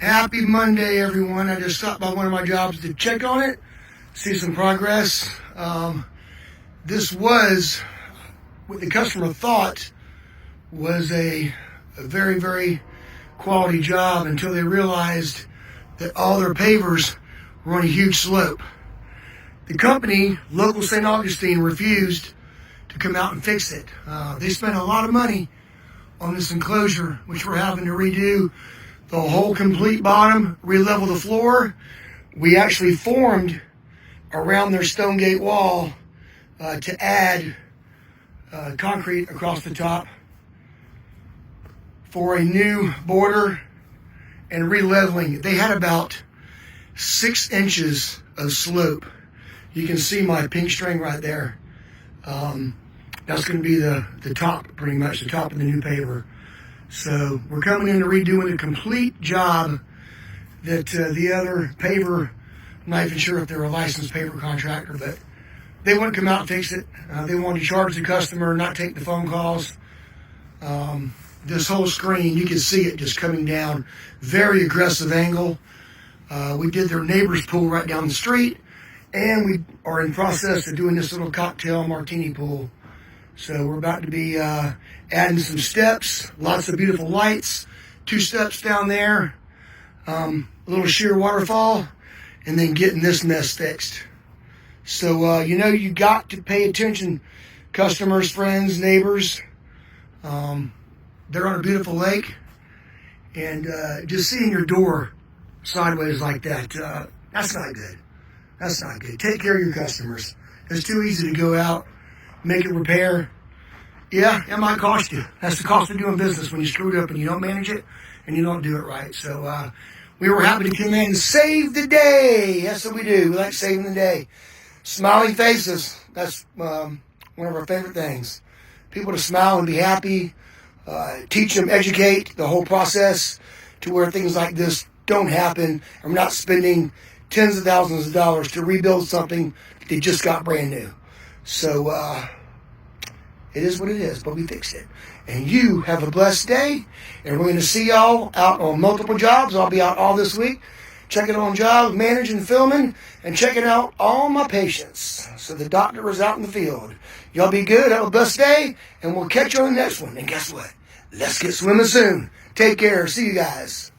Happy Monday, everyone. I just stopped by one of my jobs to check on it, see some progress. This was what the customer thought was a very, very quality job until they realized that all their pavers were on a huge slope. The company, local St. Augustine, refused to come out and fix it. They spent a lot of money on this enclosure, which we're having to redo the whole complete bottom, re-level the floor. We actually formed around their stone gate wall to add concrete across the top for a new border and re-leveling. They had about 6 inches of slope. You can see my pink string right there. That's going to be the top, pretty much, the top of the new paver. So we're coming in and redoing a complete job that the other paver, I'm not even sure if they're a licensed paver contractor, but they wouldn't come out and fix it. They wanted to charge the customer, not take the phone calls. This whole screen, you can see it just coming down, very aggressive angle. We did their neighbor's pool right down the street, and we are in process of doing this little cocktail martini pool. So we're about to be adding some steps, lots of beautiful lights, 2 steps down there, a little sheer waterfall, and then getting this mess fixed. So, you got to pay attention, customers, friends, neighbors. They're on a beautiful lake, and just seeing your door sideways like that, that's not good. That's not good. Take care of your customers. It's too easy to go out, make a repair. Yeah, it might cost you. That's the cost of doing business when you screw it up and you don't manage it and you don't do it right. So we were happy to come in and save the day. That's what we do. We like saving the day. Smiling faces. That's one of our favorite things. People to smile and be happy. Teach them, educate the whole process to where things like this don't happen. And we're not spending tens of thousands of dollars to rebuild something that they just got brand new. So it is what it is, but we fixed it. And you have a blessed day, and we're going to see y'all out on multiple jobs. I'll be out all this week, checking on jobs, managing, filming, and checking out all my patients. So the doctor is out in the field. Y'all be good, have a blessed day, and we'll catch you on the next one. And guess what? Let's get swimming soon. Take care. See you guys.